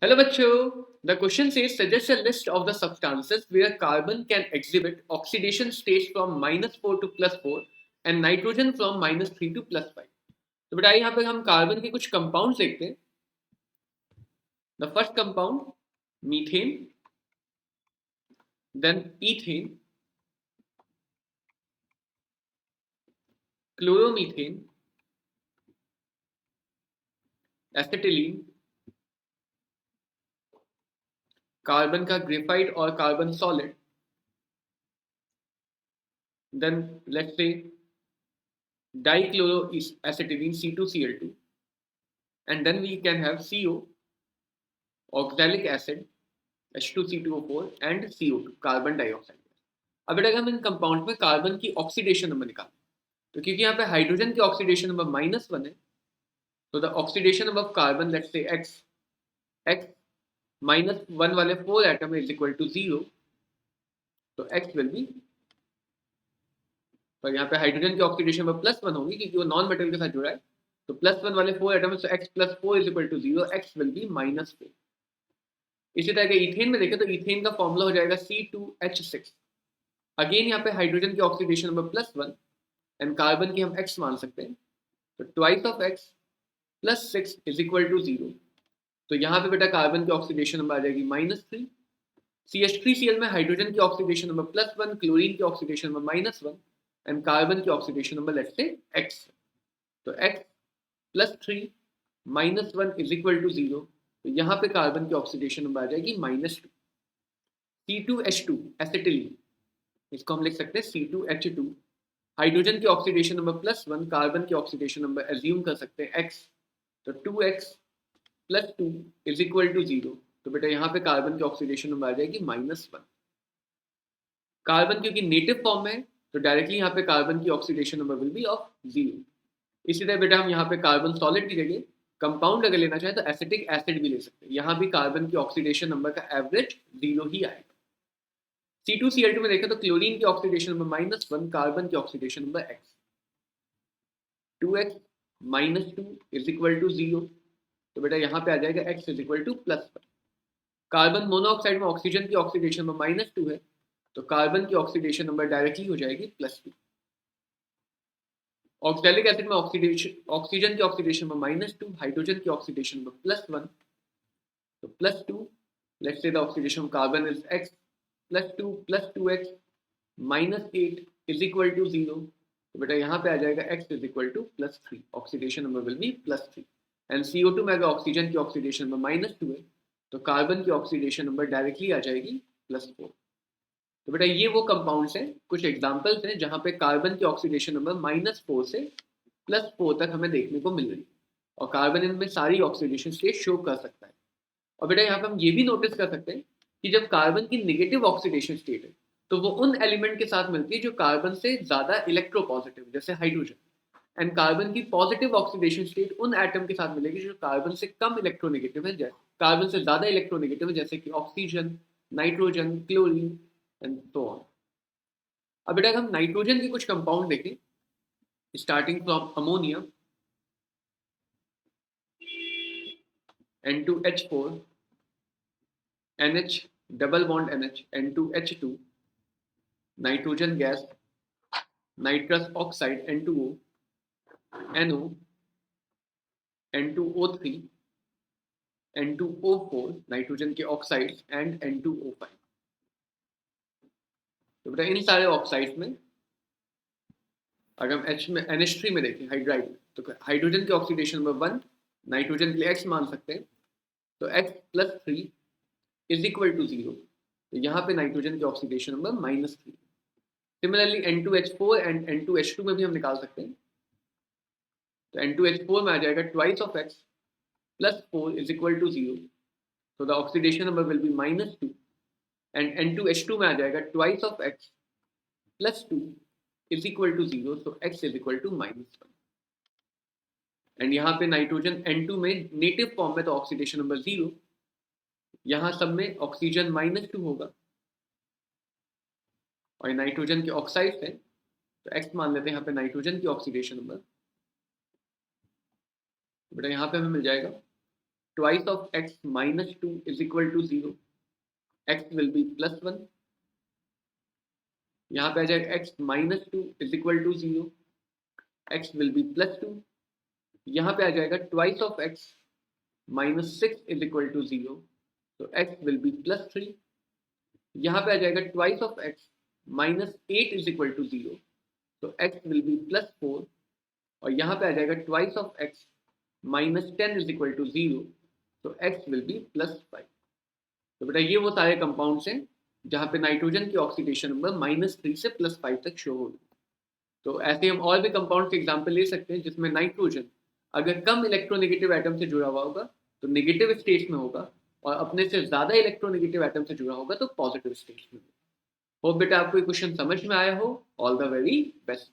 Hello bachcho. The question says suggest a list of the substances where carbon can exhibit oxidation states from -4 to +4 and nitrogen from -3 to +5. तो बेटा यहाँ पे हम carbon के कुछ compound देखते हैं. The first compound methane, then ethane, chloromethane, acetylene, carbon का ग्रेफाइट और carbon solid, then let's say dichloroacetylene C2Cl2, and then we can have CO, oxalic acid, H2C2O4 and CO2 carbon dioxide. अब बेटा हम इन compound में carbon की oxidation number निकालें तो क्योंकि यहाँ पे हाइड्रोजन की ऑक्सीडेशन नंबर -1 है तो the oxidation number of carbon let's say x -1 वाले 4 एटम इज इक्वल टू 0. तो x विल बी, पर यहाँ पे हाइड्रोजन की ऑक्सीडेशन नंबर +1 होगी क्योंकि वो नॉन मेटल के साथ जुड़ा है. तो +1 वाले 4 एटम तो x + 4 is equal to 0, x will be -4. इसी तरह के इथेन में देखें तो इथेन का फॉर्मूला हो जाएगा C2H6. अगेन यहाँ पे हाइड्रोजन की ऑक्सीडेशन नंबर +1 एंड कार्बन की हम x मान सकते हैं. तो twice of x + 6 is equal to 0. तो यहाँ पे बेटा कार्बन की ऑक्सीडेशन नंबर आ जाएगी -3. CH3Cl में हाइड्रोजन की ऑक्सीडेशन नंबर +1, क्लोरीन की ऑक्सीडेशन नंबर -1 एंड कार्बन की oxidation number let's say x. तो x + 3 -1 इज इक्वल टू 0. तो यहाँ पे कार्बन की ऑक्सीडेशन नंबर आ जाएगी -2. C2H2 एसिटिलीन, इसको हम लिख सकते हैं C2H2. हाइड्रोजन की ऑक्सीडेशन नंबर +1, कार्बन की ऑक्सीडेशन नंबर एज्यूम कर सकते हैं x. तो 2x + 2 इज इक्वल टू 0. तो बेटा यहाँ पे कार्बन की ऑक्सीडेशन नंबर आ जाएगी -1. कार्बन क्योंकि नेटिव फॉर्म में है तो डायरेक्टली यहाँ पे कार्बन की oxidation number will B of 0. इसी तरह बेटा हम यहाँ पे कार्बन सॉलिड की जगह कंपाउंड अगर लेना चाहें तो एसिटिक एसिड भी ले सकते हैं. यहाँ भी कार्बन की ऑक्सीडेशन नंबर का एवरेज 0 ही आएगा. C2Cl2 में देखें तो क्लोरीन की ऑक्सीडेशन नंबर -1, कार्बन की oxidation number x. 2x -2 is equal to 0. तो बेटा यहाँ पे आ जाएगा x is equal to +1. Carbon monoxide में ऑक्सीजन की ऑक्सीडेशन नंबर -2 है तो कार्बन की ऑक्सीडेशन नंबर डायरेक्टली हो जाएगी +2. ऑक्सैलिक एसिड में ऑक्सीजन की ऑक्सीडेशन नंबर -2, हाइड्रोजन की ऑक्सीडेशन नंबर +1. तो +2, let's say the oxidation of carbon is x. +2 + 2x -8 is equal to 0. तो बेटा यहाँ पे आ जाएगा x is equal to +3. Oxidation number will be +3 and CO2 में अगर ऑक्सीजन की ऑक्सीडेशन नंबर -2 है तो कार्बन की ऑक्सीडेशन नंबर डायरेक्टली आ जाएगी +4. तो बेटा ये वो कंपाउंड्स हैं, कुछ एग्जांपल्स हैं जहाँ पे कार्बन की ऑक्सीडेशन नंबर -4 से +4 तक हमें देखने को मिल रही है और कार्बन इनमें सारी ऑक्सीडेशन स्टेट शो कर सकता है. और बेटा यहाँ पे हम ये भी नोटिस कर सकते हैं कि जब कार्बन की नेगेटिव ऑक्सीडेशन स्टेट है तो वो उन एलिमेंट के साथ मिलती है जो कार्बन से ज्यादा इलेक्ट्रोपॉजिटिव जैसे हाइड्रोजन, एंड कार्बन की पॉजिटिव ऑक्सीडेशन स्टेट उन एटम के साथ मिलेगी जो कार्बन से कम इलेक्ट्रोनेगेटिव है, कार्बन से ज्यादा इलेक्ट्रोनेगेटिव है जैसे कि oxygen, nitrogen, chlorine and so on. अब बेटा हम नाइट्रोजन के कुछ कंपाउंड देखें starting from ammonia N2H4, NH double bond NH, N2H2, nitrogen gas, nitrous oxide N2O, NO, N2O3, N2O4 nitrogen के ऑक्साइड्स एंड N2O5. तो बेटा इन सारे ऑक्साइड्स में अगर हम H में NH3 में देखें हाइड्राइड तो हाइड्रोजन की ऑक्सीडेशन नंबर 1, नाइट्रोजन के लिए x मान सकते हैं. तो x + 3 इज इक्वल टू 0. तो यहाँ पे नाइट्रोजन की oxidation number -3. Similarly N2H4 and N2H2 में भी हम निकाल सकते हैं. तो N2H4 में आ जाएगा twice of x + 4 is equal to 0. तो the oxidation number will be -2 and N2H2 में आ जाएगा twice of x + 2 is equal to 0. तो x is equal to -1. And यहाँ पे नाइट्रोजन N2 में नेटिव फॉर्म में तो ऑक्सीडेशन नंबर 0, यहाँ सब में ऑक्सीजन -2 होगा और नाइट्रोजन के ऑक्साइड्स हैं तो x मान लेते हैं यहाँ पे नाइट्रोजन की ऑक्सीडेशन नंबर. बेटा यहाँ पे हमें मिल जाएगा twice of x minus 2 is equal to 0, x will be plus 1. यहाँ पे आ जाएगा x minus 2 is equal to 0, x will be plus 2. यहाँ पे आ जाएगा twice of x minus 6 is equal to 0, तो x will be plus 3. यहाँ पे आ जाएगा twice of x minus 8 is equal to 0, तो x will be plus 4. और यहाँ पे आ जाएगा twice of x minus 10 is equal to 0, तो x will be plus 5. तो बेटा ये वो सारे कंपाउंड्स हैं जहाँ पे नाइट्रोजन की ऑक्सीडेशन नंबर -3 से +5 तक शो होगी. तो ऐसे हम और भी कंपाउंड के एग्जाम्पल ले सकते हैं जिसमें नाइट्रोजन अगर कम इलेक्ट्रोनेगेटिव एटम से जुड़ा हुआ होगा तो नेगेटिव स्टेट में होगा, और अपने से ज़्यादा इलेक्ट्रोनेगेटिव एटम से जुड़ा होगा तो पॉजिटिव स्टेट में होगा. होप बेटा आपको ये क्वेश्चन समझ में आया हो. All the very best.